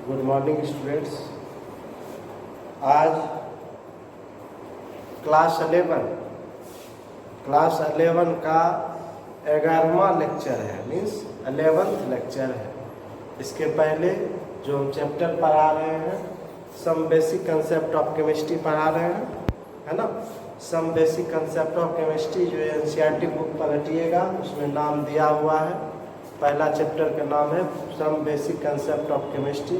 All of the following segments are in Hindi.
Good morning students. आज क्लास 11 का 11वां लेक्चर है, मीन्स 11th लेक्चर है। इसके पहले जो हम चैप्टर पढ़ा रहे हैं, some basic concept of chemistry पढ़ा रहे हैं, है ना। Some basic concept of chemistry जो एनसीईआरटी बुक पर हटिएगा, उसमें नाम दिया हुआ है। पहला चैप्टर का नाम है some basic concept of chemistry.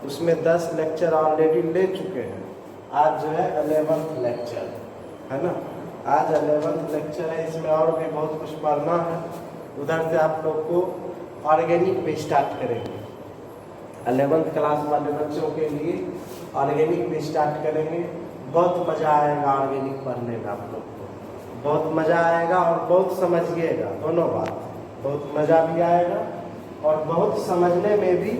उसमें 10 लेक्चर ऑलरेडी ले चुके हैं। आज जो है 11th लेक्चर है ना। आज 11th लेक्चर है, इसमें और भी बहुत कुछ पढ़ना है। उधर से आप लोग को ऑर्गेनिक भी स्टार्ट करेंगे। 11th क्लास वाले बच्चों के लिए ऑर्गेनिक भी स्टार्ट करेंगे। बहुत मज़ा आएगा ऑर्गेनिक पढ़ने में, आप लोग को बहुत मज़ा आएगा और बहुत समझिएगा दोनों बात। बहुत मज़ा भी आएगा और बहुत समझने में भी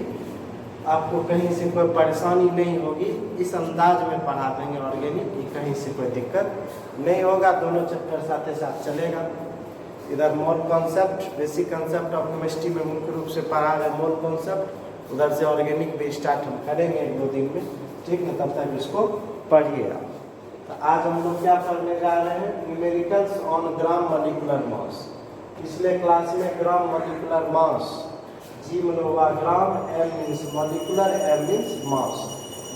आपको कहीं से कोई परेशानी नहीं होगी। इस अंदाज में पढ़ा देंगे ऑर्गेनिक कि कहीं से कोई दिक्कत नहीं होगा। दोनों चैप्टर साथ साथ चलेगा। इधर mole concept, basic concept of chemistry में मुख्य रूप से पढ़ा रहे मोल कॉन्सेप्ट। उधर से ऑर्गेनिक भी स्टार्ट हम करेंगे 1-2 दिन में, ठीक है। तब तक इसको पढ़िए आप। तो आज हम लोग क्या पढ़ने जा रहे हैं? Numericals on gram molecular mass. पिछले क्लास में ग्राम मॉलिक्यूलर मास, जी मतलब हुआ gram, M means molecular, M means mass.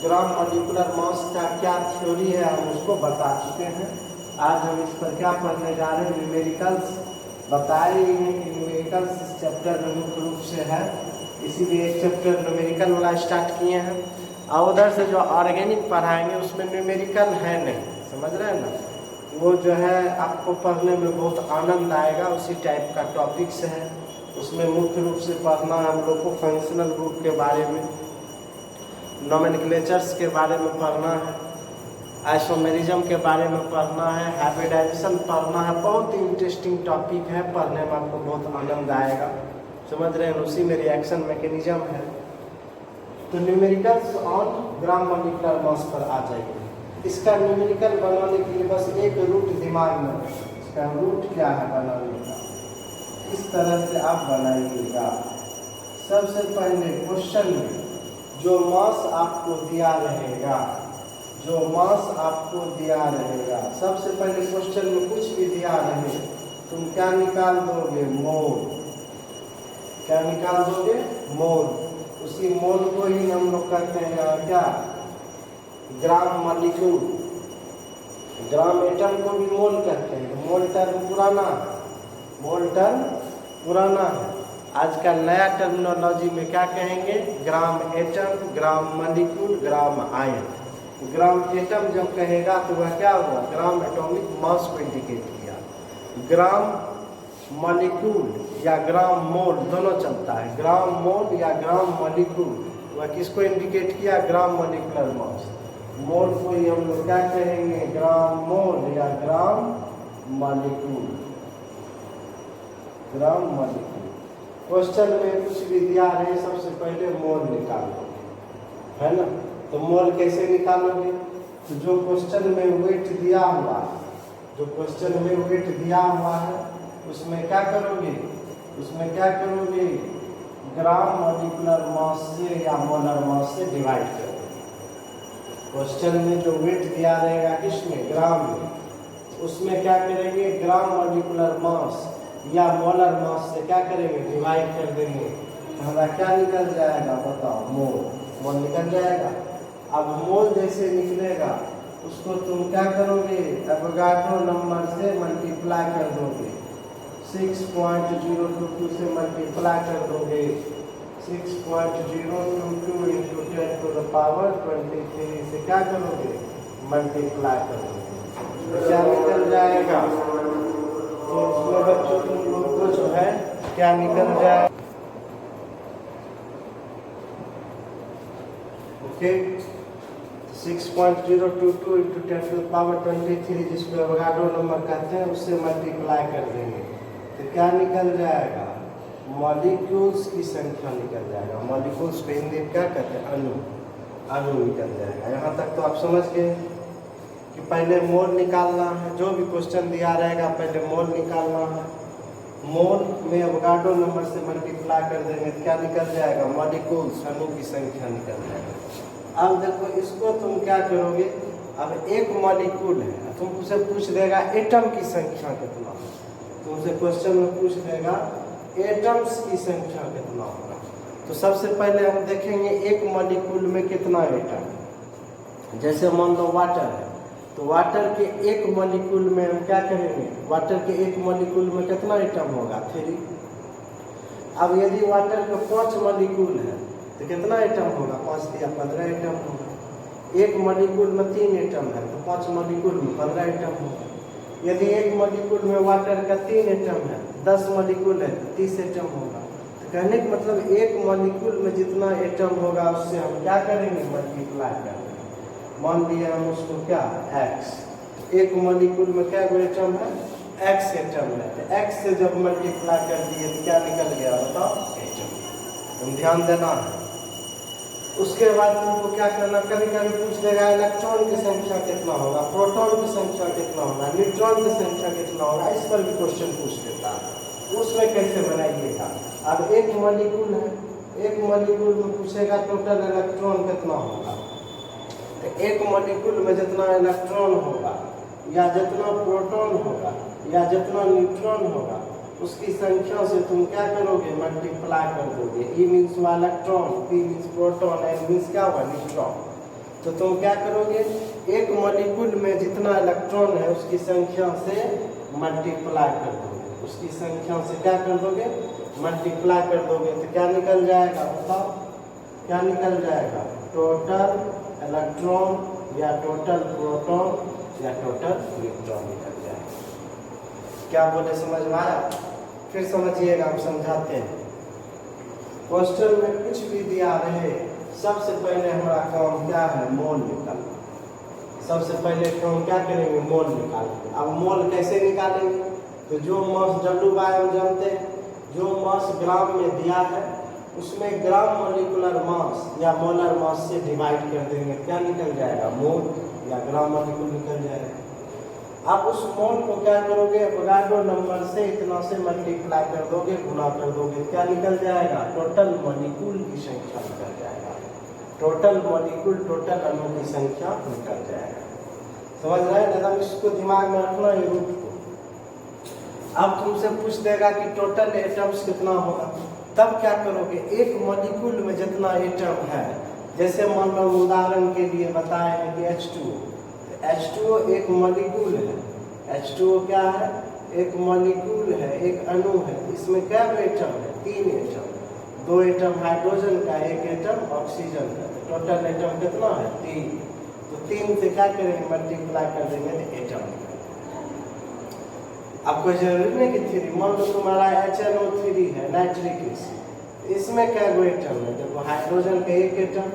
Gram molecular mass का क्या थ्योरी है हम उसको बता चुके हैं। आज हम इस पर क्या पढ़ने जा रहे हैं? न्यूमेरिकल्स बताए ही हैं कि न्यूमेरिकल्स इस चैप्टर में मुख्य रूप से है, इसीलिए एक चैप्टर न्यूमेरिकल वाला स्टार्ट किए हैं। और उधर से जो ऑर्गेनिक पढ़ाएंगे उसमें न्यूमेरिकल है नहीं, समझ रहे हैं ना। वो जो है आपको पढ़ने में बहुत आनंद आएगा, उसी टाइप का टॉपिक्स है। उसमें मुख्य रूप से पढ़ना है हम लोग को फंक्शनल ग्रुप के बारे में, नोमेनक्लेचर्स के बारे में पढ़ना है, आइसोमेरिज्म के बारे में पढ़ना है, हाइब्रिडाइजेशन पढ़ना है। बहुत ही इंटरेस्टिंग टॉपिक है, पढ़ने में आपको बहुत आनंद आएगा, समझ रहे हैं। उसी में रिएक्शन मैकेनिज्म है। तो न्यूमेरिकल्स ऑन ग्राम मॉलिक्यूलर मास पर आ जाएंगे। इसका न्यूमेरिकल बनाने के लिए बस एक रूट दिमाग में रखें। इसका रूट क्या है बनाने का, इस तरह से आप बनाइएगा। सबसे पहले क्वेश्चन में जो मास आपको दिया रहेगा, जो मास आपको दिया रहेगा, सबसे पहले क्वेश्चन में कुछ भी दिया रहे, तुम क्या निकाल दोगे? मोल। क्या निकाल दोगे? मोल। उसी मोल को ही हम लोग कहते हैं क्या? Gram molecule. ग्राम एटम को भी मोल कहते हैं। मोल टर्म पुराना, मोल टर्म पुराना है। आज का नया टर्मिनोलॉजी में क्या कहेंगे? ग्राम एटम, ग्राम मॉलिक्यूल, ग्राम आयन। ग्राम एटम जब कहेगा तो वह क्या हुआ? ग्राम एटॉमिक मास को इंडिकेट किया। ग्राम मॉलिक्यूल या ग्राम मोल दोनों चलता है। ग्राम मोल या ग्राम मॉलिक्यूल, वह किसको इंडिकेट किया? ग्राम मॉलिक्यूलर मास। मोल को ही हम लोग क्या कहेंगे? ग्राम मोल या gram molecule, gram molecule. Question में कुछ भी दिया रहे, सबसे पहले मोल निकालोगे, है ना। तो मोल कैसे निकालोगे? तो जो क्वेश्चन में वेट दिया हुआ है, जो क्वेश्चन में वेट दिया हुआ है, उसमें क्या करोगे? उसमें क्या करोगे? ग्राम मॉलिक्यूलर मास से या मोलर मास से डिवाइड करोगे। क्वेश्चन में जो वेट दिया रहेगा किसमें? ग्राम में, उसमें क्या करेंगे? ग्राम मॉलिक्यूलर मास या मोलर मास से क्या करेंगे? डिवाइड कर देंगे। हमारा क्या निकल जाएगा? बताओ। मोल। मोल निकल जाएगा। अब मोल जैसे निकलेगा उसको तुम क्या करोगे? एवोगाड्रो नंबर से मल्टीप्लाई कर दोगे। 6.022 से मल्टीप्लाई कर दोगे। 6.022 इंटू 10 टू द पावर 23 से क्या करोगे? मल्टीप्लाई करोगे। क्या निकल जाएगा? तो उसमें बच्चों तुम लोग को जो है क्या निकल जाए? Okay, 6.022 into 10 to the power 23 जिसको एवोगाड्रो नंबर कहते हैं, उससे मल्टीप्लाई कर देंगे तो क्या निकल जाएगा? मॉलिक्यूल्स की संख्या निकल जाएगा। मॉलिक्यूल्स को हिंदी में क्या कहते हैं? अणु। अणु निकल जाएगा। यहाँ तक तो आप समझ गए कि पहले मोल निकालना है। जो भी क्वेश्चन दिया रहेगा पहले मोल निकालना है। मोल में अवोगाड्रो नंबर से मल्टीप्लाई कर देंगे तो क्या निकल जाएगा, मॉलिक्यूल्स, अणु की संख्या निकल जाएगा। अब देखो इसको तुम क्या करोगे, अब एक मॉलिक्यूल है, तुमसे पूछ देगा एटम की संख्या कितना, तुमसे क्वेश्चन में पूछ देगा एटम्स की संख्या कितना होगा। तो सबसे पहले हम देखेंगे एक मॉलिक्यूल में कितना एटम। जैसे मान लो वाटर है, तो वाटर के एक मॉलिक्यूल में हम क्या करेंगे, वाटर के एक मॉलिक्यूल में कितना एटम होगा, 3। अब यदि वाटर के 5 मॉलिक्यूल है तो कितना एटम होगा, 5 दिया 15 एटम होगा। एक मॉलिक्यूल में 3 एटम है तो 5 मॉलिक्यूल में 15 एटम होगा। यदि एक मॉलिक्यूल में वाटर का 3 एटम है, 10 मॉलिक्यूल है तो 30 एटम होगा। तो कहने का मतलब एक मॉलिक्यूल में जितना एटम होगा उससे हम क्या करेंगे, मल्टीप्लाई करेंगे। मान लिया हम उसको क्या, x, एक मॉलिक्यूल में क्या एटम है, x एटम है, तो x से जब मल्टीप्लाई कर दिए तो क्या निकल गया, बताओ, एटम। तुम ध्यान देना है। उसके बाद तुमको क्या करना, कभी कभी पूछ देगा इलेक्ट्रॉन की संख्या कितना होगा, प्रोटॉन की संख्या कितना होगा, न्यूट्रॉन की संख्या कितना होगा, इस पर भी क्वेश्चन पूछ देता है। उसमें कैसे बनाइएगा, अब एक मॉलिक्यूल है, एक मॉलिक्यूल में पूछेगा टोटल इलेक्ट्रॉन कितना होगा, तो एक मॉलिक्यूल में जितना इलेक्ट्रॉन होगा या जितना प्रोटॉन होगा या जितना न्यूट्रॉन होगा उसकी संख्या से तुम क्या करोगे, मल्टीप्लाई कर दोगे। E means electron, P means proton, N means क्या हुआ, न्यूट्रॉन। तो तुम क्या करोगे, एक मॉलिक्यूल में जितना इलेक्ट्रॉन है उसकी संख्या से मल्टीप्लाई कर दोगे, उसकी संख्या से क्या कर दोगे, मल्टीप्लाई कर दोगे। तो क्या निकल जाएगा, बताओ, क्या निकल जाएगा, टोटल इलेक्ट्रॉन या टोटल प्रोटॉन या टोटल न्यूट्रॉन निकल जाएगा। क्या बोले, समझ में आया? फिर समझिएगा, हम समझाते हैं। क्वेश्चन में कुछ भी दिया रहे, सबसे पहले हमारा काम क्या है, मोल निकालना। सबसे पहले काम क्या करेंगे, मोल निकालेंगे। अब मोल कैसे निकालेंगे, तो जो मास W हम जानते हैं, जो मास ग्राम में दिया है उसमें ग्राम मोलिकुलर मास या मोलर मास से डिवाइड कर देंगे, क्या निकल जाएगा, मोल या ग्राम मोलिकुल निकल जाएगा। आप उस मोल को क्या करोगे, अवोगाड्रो नंबर से इतना से मल्टीप्लाई कर दोगे, गुना कर दोगे, क्या निकल जाएगा, टोटल मॉलिक्यूल की संख्या निकल जाएगा। टोटल मॉलिक्यूल, टोटल अणु की संख्या निकल जाएगा। समझ रहे हैं ना? इसको दिमाग में रखना ये रूट को। अब तुमसे पूछ देगा कि टोटल एटम्स कितना होगा, तब क्या करोगे, एक मॉलिक्यूल में जितना एटम है, जैसे मान लो उदाहरण के लिए बताए हैं कि H2O, H2O एक मॉलिक्यूल है। H2O क्या है, एक मॉलिक्यूल है, एक अणु है। इसमें क्या एटम है, 3 एटम, 2 एटम हाइड्रोजन का, 1 एटम ऑक्सीजन का। तो टोटल एटम कितना है, 3। तो 3 से क्या करेंगे, मल्टीप्लाई कर देंगे तो एटम। अब कोई जरूरी नहीं कि 3, मान लो तुम्हारा HNO3 है, नाइट्रिक एसिड, इसमें क्या एटम है, देखो हाइड्रोजन के 1 एटम,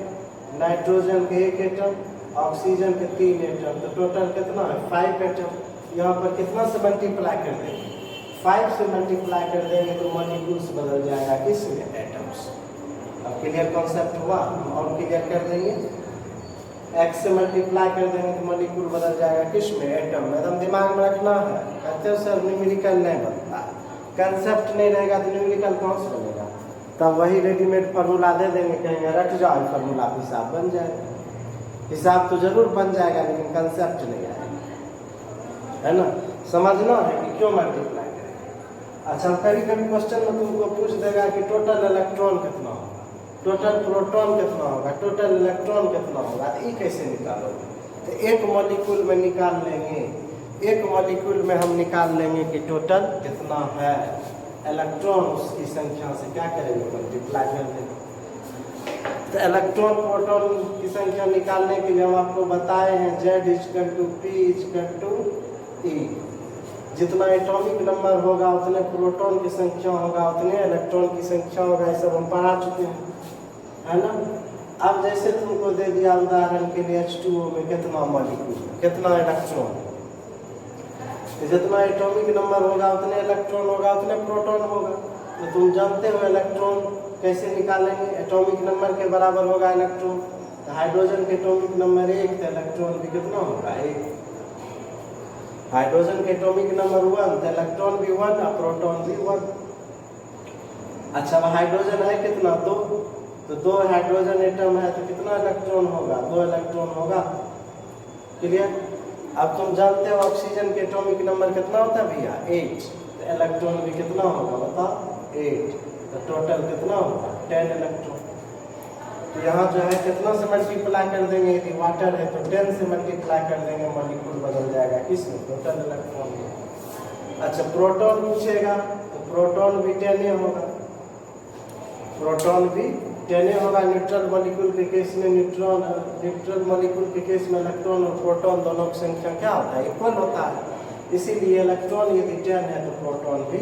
नाइट्रोजन के 1 एटम, ऑक्सीजन के 3 एटम, तो टोटल कितना है, 5 एटम। यहाँ पर कितना से मल्टीप्लाई कर देंगे, 5 से मल्टीप्लाई कर देंगे तो मॉलिक्यूल्स बदल जाएगा, किसमें, एटम्स। अब क्लियर कॉन्सेप्ट हुआ, और क्लियर कर देंगे। x से मल्टीप्लाई कर देंगे तो मॉलिक्यूल बदल जाएगा, किसमें, एटम में। एकदम दिमाग में रखना है। कहते हो सर न्यूमेरिकल नहीं बनता, कंसेप्ट नहीं रहेगा तो न्यूमेरिकल कौन से बनेगा। तब वही रेडीमेड फार्मूला दे देंगे, कहेंगे रट जाओ, फार्मूला हिसाब बन जाएगा। हिसाब तो जरूर बन जाएगा लेकिन कंसेप्ट नहीं आएगा, है ना। समझना है कि क्यों मल्टीप्लाई करेंगे। अच्छा, कभी कभी क्वेश्चन में तुमको पूछ देगा कि टोटल इलेक्ट्रॉन कितना होगा, टोटल प्रोटॉन कितना होगा, टोटल इलेक्ट्रॉन कितना होगा, तो ये कैसे निकालोगे। तो एक मॉलिक्यूल में निकाल लेंगे, एक मॉलिक्यूल में हम निकाल लेंगे कि टोटल कितना है इलेक्ट्रॉन, उसकी संख्या से क्या करेंगे, मल्टीप्लाई कर देंगे। तो इलेक्ट्रॉन प्रोटॉन की संख्या निकालने के लिए हम आपको बताए हैं Z=P=E। जितना एटॉमिक नंबर होगा उतने प्रोटॉन की संख्या होगा, उतने इलेक्ट्रॉन की संख्या होगा। ये सब हम पढ़ा चुके हैं, है ना। अब जैसे तुमको दे दिया उदाहरण के लिए H2O में कितना मॉलिक्यूल, कितना इलेक्ट्रॉन, तो जितना एटॉमिक नंबर होगा उतने इलेक्ट्रॉन होगा, उतने प्रोटॉन होगा। तो तुम जानते हो इलेक्ट्रॉन कैसे निकालेंगे, एटॉमिक नंबर के बराबर होगा इलेक्ट्रॉन। तो हाइड्रोजन के एटॉमिक नंबर 1, तो इलेक्ट्रॉन भी कितना होगा, 1। हाइड्रोजन के एटॉमिक नंबर 1, तो इलेक्ट्रॉन भी 1 और प्रोटॉन भी 1। अच्छा, अब हाइड्रोजन है कितना? 2, तो 2 हाइड्रोजन एटम है तो कितना इलेक्ट्रॉन होगा? 2 इलेक्ट्रॉन होगा। क्लियर? अब तुम जानते हो ऑक्सीजन के एटॉमिक नंबर कितना होता है भैया? 8, तो इलेक्ट्रॉन भी कितना होगा बताओ? 8, तो टोटल कितना होगा? 10 इलेक्ट्रॉन। तो यहाँ जो है कितना से मल्टीप्लाई कर देंगे? यदि वाटर है तो 10 से मल्टीप्लाई कर देंगे, मॉलिक्यूल बदल जाएगा किसमें? टोटल इलेक्ट्रॉन में। अच्छा, प्रोटॉन पूछेगा तो प्रोटॉन भी 10 होगा, प्रोटॉन भी 10 होगा। न्यूट्रल मॉलिक्यूल के केस में न्यूट्रल मॉलिक्यूल के केस में इलेक्ट्रॉन और प्रोटॉन दोनों की संख्या क्या होता है? इक्वल होता है। इसीलिए इलेक्ट्रॉन यदि 10 है तो प्रोटॉन भी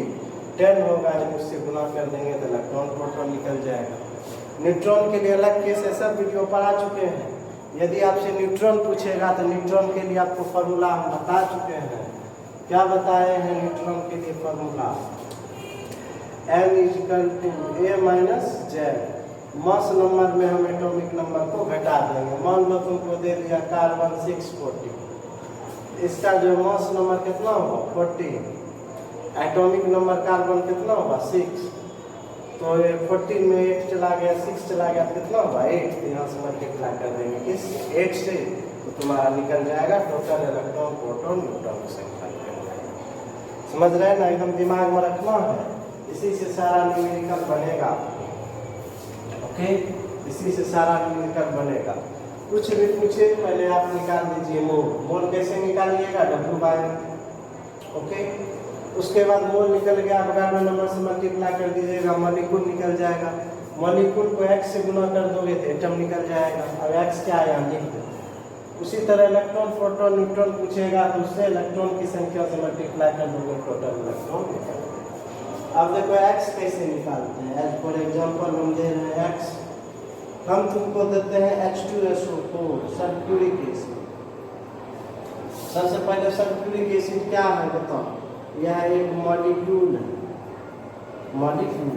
10 होगा। जब उससे गुना कर देंगे तो इलेक्ट्रॉन प्रोटॉन निकल जाएगा। न्यूट्रॉन के लिए अलग केस है, सब वीडियो पढ़ा चुके हैं। यदि आपसे न्यूट्रॉन पूछेगा तो न्यूट्रॉन के लिए आपको फार्मूला हम बता चुके हैं। क्या बताए हैं न्यूट्रॉन के लिए formula? m = a - z। Mass number में हम एटॉमिक नंबर को घटा देंगे। मान लो तुमको दे दिया कार्बन 640, इसका जो मास नंबर कितना होगा? 40। एटॉमिक नंबर कार्बन कितना होगा? 6। तो 14 में 8 चला गया, 6 चला गया तो कितना होगा? 8। तो यहाँ से मल्टीप्लाई कर देंगे किस 8 से, तो तुम्हारा निकल जाएगा टोटल इलेक्ट्रॉन प्रोटॉन न्यूट्रॉन की संख्या। समझ रहे हैं ना? एकदम दिमाग में रखना है। इसी से सारा न्यूमेरिकल बनेगा। ओके, इसी से सारा न्यूमेरिकल बनेगा। कुछ भी पूछे पहले आप निकाल दीजिए मोल। मोल कैसे निकालिएगा? W/m। ओके, उसके बाद मोल निकल गया, अवगाड्रो नंबर से मल्टीप्लाई कर दीजिएगा, मॉलिक्यूल निकल जाएगा। मॉलिक्यूल को x से गुना कर दोगे तो एटम निकल जाएगा। अब x क्या है लिख दो। उसी तरह इलेक्ट्रॉन प्रोटॉन न्यूट्रॉन पूछेगा तो उससे इलेक्ट्रॉन की संख्या से मल्टीप्लाई कर दोगे, टोटल इलेक्ट्रॉन निकल जाएगा। अब देखो x कैसे निकालते हैं। एज फॉर एग्जाम्पल हम दे रहे हैं x, हम तुमको देते हैं H2SO4 सल्फ्यूरिक एसिड। सबसे पहले सल्फ्यूरिक एसिड क्या है बताओ? यह एक मॉलिक्यूल है, मॉलिक्यूल।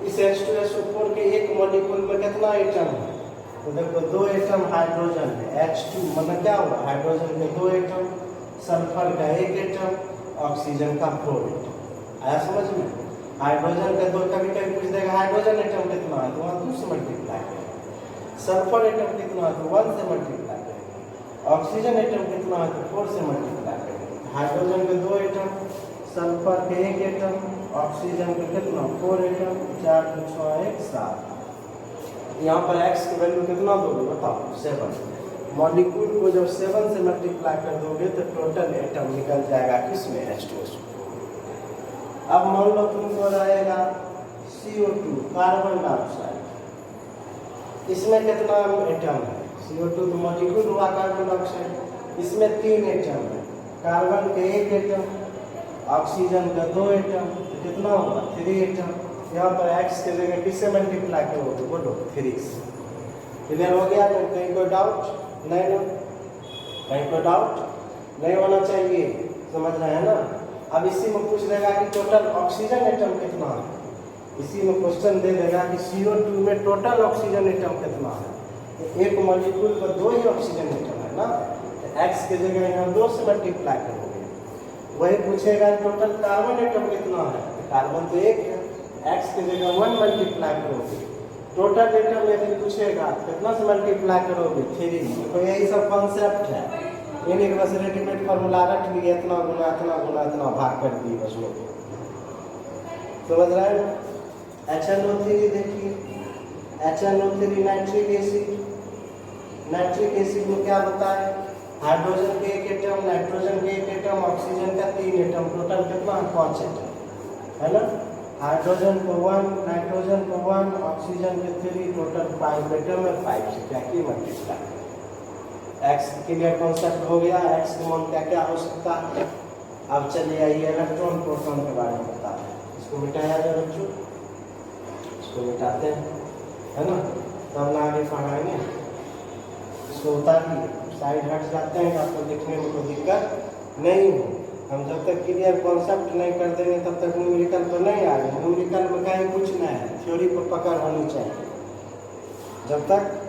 इस H2SO4 के एक मॉलिक्यूल में कितना एटम है? तो देखो 2 एटम हाइड्रोजन है, H2 मतलब क्या हुआ? हाइड्रोजन के 2 एटम, सल्फर का 1 एटम, ऑक्सीजन का 4 एटम। आया समझ में? हाइड्रोजन का 2, कभी कभी पूछ देगा हाइड्रोजन एटम कितना है, तो वहाँ 2 से मल्टीप्लाई करेंगे। सल्फर एटम कितना है तो 1 से मल्टीप्लाई करेंगे। ऑक्सीजन एटम कितना है तो 4 से मल्टीप्लाई करेंगे। हाइड्रोजन के 2 एटम, सल्फर के 1 एटम, ऑक्सीजन के कितना? 4 एटम। 4 2 6 1 7। यहाँ पर x की वैल्यू कितना दोगे बताओ? 7। मॉलिक्यूल को जब 7 से मल्टीप्लाई कर दोगे तो टोटल एटम निकल जाएगा किसमें? H2SO4। अब मान लो तुमको रहेगा CO2 कार्बन डाइऑक्साइड, इसमें कितना एटम है? CO2 तो मॉलिक्यूल हुआ कार्बन डाइऑक्साइड, इसमें 3 एटम है। कार्बन के 1 एटम, ऑक्सीजन का 2 एटम, तो कितना होगा? 3 एटम। यहाँ पर x के जगह किससे मल्टीप्लाई करोगे? बोलो 3 से। क्लियर हो गया? कहीं कोई डाउट नहीं ना? कहीं कोई डाउट नहीं होना चाहिए। समझ रहे हैं ना? अब इसी में पूछ देगा कि टोटल ऑक्सीजन एटम कितना है। इसी में क्वेश्चन दे देगा कि CO2 में टोटल ऑक्सीजन एटम कितना है। तो एक मॉलिक्यूल में 2 ही ऑक्सीजन एटम है ना, तो x के जगह यहाँ 2 से मल्टीप्लाई करोगे। वही पूछेगा टोटल कार्बन एटम कितना है, तो कार्बन तो 1 है, x की जगह 1 मल्टीप्लाई करोगे। टोटल एटम यदि पूछेगा कितना से मल्टीप्लाई करोगे? 3। तो यही सब कॉन्सेप्ट है। यानी कि बस रेडीमेड फार्मूला रख लिए, इतना गुना इतना गुना इतना भाग कर दिए बस लोग। समझ रहे हैं? HNO3 देखिए, HNO3 nitric acid. Nitric acid में क्या बताए? हाइड्रोजन के 1 एटम, नाइट्रोजन के 1 एटम, ऑक्सीजन का 3 एटम, टोटल कितना है? 5 एटम, है ना? हाइड्रोजन को 1, नाइट्रोजन को 1, ऑक्सीजन के 3, टोटल 5 एटम है। 5 से क्या की मल्टीप्लाई। x के लिए कॉन्सेप्ट हो गया। x का मान क्या क्या हो सकता है? अब चलिए आइए इलेक्ट्रॉन प्रोटॉन के बारे में बताते हैं। इसको मिटाया जाए बच्चों, इसको मिटाते हैं, है ना? तब ना आगे पढ़ाएंगे। इसको उतारिए, साइड हट जाते हैं, आपको देखने में कोई दिक्कत नहीं हो। हम जब तक क्लियर कॉन्सेप्ट नहीं कर देंगे तब तक न्यूमेरिकल तो नहीं आएगा। न्यूमेरिकल में कहीं कुछ नहीं है, थ्योरी पर पकड़ होनी चाहिए। जब तक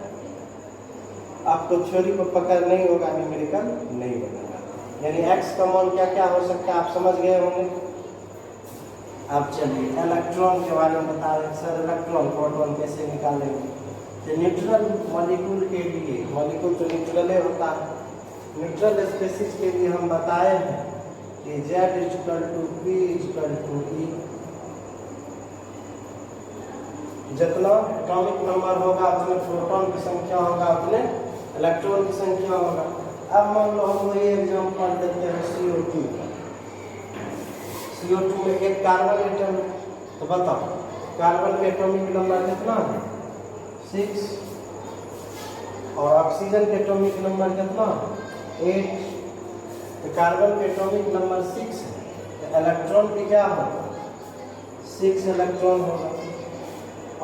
आपको थ्योरी पर पकड़ नहीं होगा न्यूमेरिकल नहीं बनेगा। यानी एक्स का मान क्या क्या हो सकता है आप समझ गए होंगे। अब चलिए इलेक्ट्रॉन के बारे में बता रहे हैं सर, इलेक्ट्रॉन प्रोटॉन कैसे निकालेंगे। तो न्यूट्रल मॉलिक्यूल के लिए, मॉलिक्यूल तो न्यूट्रल होता है, न्यूट्रल स्पेसिस के लिए हम बताए हैं कि Z = P = E, जितना एटॉमिक नंबर होगा उतने प्रोटॉन की संख्या होगा उतने इलेक्ट्रॉन की संख्या होगा। अब मान लो हम वही एग्जांपल देते हैं CO2 का। CO2 में एक कार्बन एटम, तो बताओ कार्बन का एटॉमिक नंबर कितना है 6, और ऑक्सीजन का एटॉमिक नंबर कितना है 8। तो कार्बन का एटॉमिक नंबर 6 है, तो इलेक्ट्रॉन भी क्या होगा 6 इलेक्ट्रॉन होगा।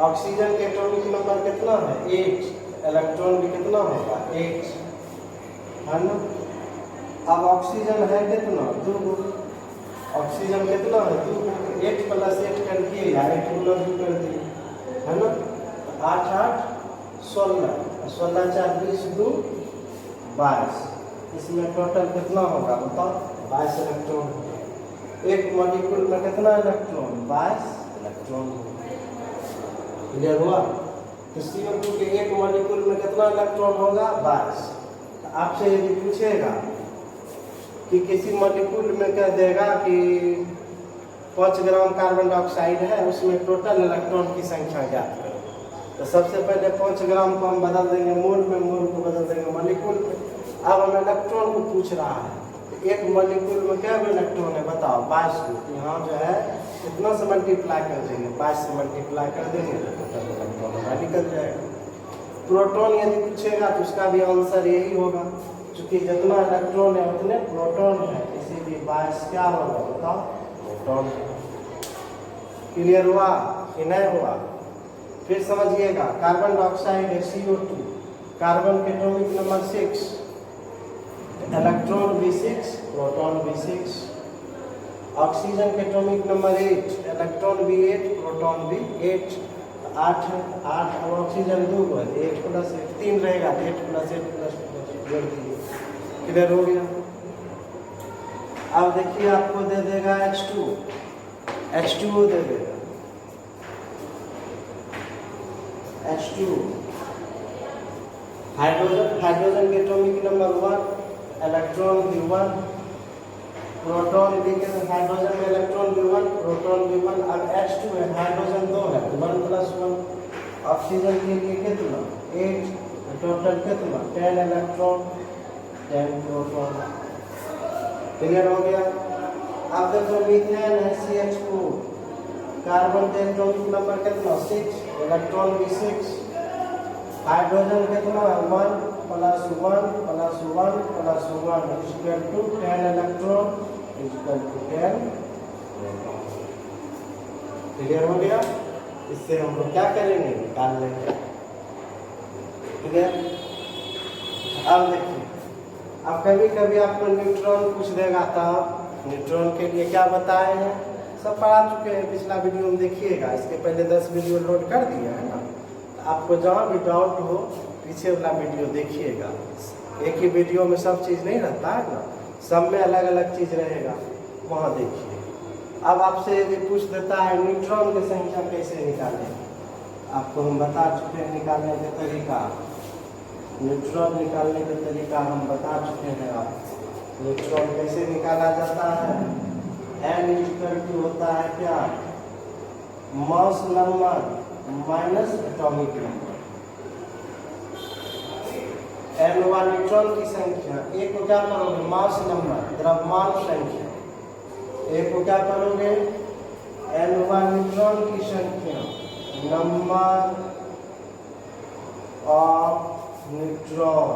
ऑक्सीजन के एटॉमिक नंबर कितना है 8, इलेक्ट्रॉन भी कितना होगा 8, है ना। अब ऑक्सीजन है कितना 2, ऑक्सीजन कितना है 2, 8 + 8 कर दिए या 8 × 2 कर दिए, है ना। 8 8 16, 16 4 20 2 22, इसमें टोटल कितना होगा बताओ 22 इलेक्ट्रॉन। एक मॉलिक्यूल में कितना इलेक्ट्रॉन 22 इलेक्ट्रॉन। क्लियर हुआ। तो CO2 के एक मॉलिक्यूल में कितना इलेक्ट्रॉन होगा 22। तो आपसे यदि पूछेगा कि किसी मॉलिक्यूल में कह देगा कि 5 ग्राम कार्बन डाइऑक्साइड है, उसमें टोटल इलेक्ट्रॉन की संख्या ज्ञात करो, तो सबसे पहले 5 ग्राम को हम बदल देंगे मोल में, मोल को बदल देंगे मॉलिक्यूल में। अब हम इलेक्ट्रॉन को पूछ रहा है, तो एक मॉलिक्यूल में क्या इलेक्ट्रॉन है बताओ 22 को। यहाँ जो है कितना से मल्टीप्लाई कर देंगे 22 से मल्टीप्लाई कर देंगे तो टोटल इलेक्ट्रॉन हमारा निकल जाएगा। प्रोटॉन यदि पूछेगा तो उसका भी आंसर यही होगा, क्योंकि जितना इलेक्ट्रॉन है उतने प्रोटॉन है, इसीलिए 22 क्या होगा बताओ प्रोटॉन। क्लियर हुआ कि नहीं हुआ। फिर समझिएगा कार्बन डाइऑक्साइड है CO2, कार्बन के एटॉमिक नंबर 6, इलेक्ट्रॉन भी 6 प्रोटॉन भी 6। ऑक्सीजन के एटॉमिक नंबर 8, इलेक्ट्रॉन भी 8 प्रोटॉन भी 8, 8 है 8, और ऑक्सीजन 2 है 8 + 8 3 रहेगा, 8 + 8 + 8 जोड़ दीजिए, क्लियर हो गया। अब देखिए आपको दे देगा H2O दे देगा H2O। हाइड्रोजन के एटॉमिक नंबर 1, इलेक्ट्रॉन भी 1, प्रोटॉन भी, हाइड्रोजन में इलेक्ट्रॉन भी 1 प्रोटॉन भी 1। अब H2 है, हाइड्रोजन 2 है, 1 + 1। ऑक्सीजन के लिए कितना 8, टोटल कितना 10 इलेक्ट्रॉन 10 प्रोटॉन। क्लियर हो गया। अब देखो मीथेन है CH4, कार्बन का एटॉमिक नंबर कितना 6, इलेक्ट्रॉन भी 6। हाइड्रोजन कितना 1 + 1 + 1 + 1 = 10 इलेक्ट्रॉन = 10 प्रोटॉन। क्लियर हो गया। इससे हम लोग क्या करेंगे निकाल लेंगे। क्लियर। अब देखिए, अब कभी कभी आपको न्यूट्रॉन पूछ देगा, तब न्यूट्रॉन के लिए क्या बताए हैं सब पढ़ा चुके हैं, पिछला वीडियो में देखिएगा। इसके पहले 10 वीडियो लोड कर दिया है ना। आपको जहाँ भी डाउट हो पीछे वाला वीडियो देखिएगा। एक ही वीडियो में सब चीज़ नहीं रहता है ना, सब में अलग अलग चीज़ रहेगा, वहाँ देखिए। अब आपसे यदि पूछ देता है न्यूट्रॉन की संख्या कैसे निकालें, आपको हम बता चुके हैं निकालने का तरीका। न्यूट्रॉन निकालने का तरीका हम बता चुके हैं। आप न्यूट्रॉन कैसे निकाला जाता है, N = होता है क्या mass number minus atomic number. N1 neutron की संख्या, एक को क्या करोगे मास नंबर द्रव्यमान संख्या, एक को क्या करोगे N1 न्यूट्रॉन की संख्या नंबर ऑफ न्यूट्रॉन,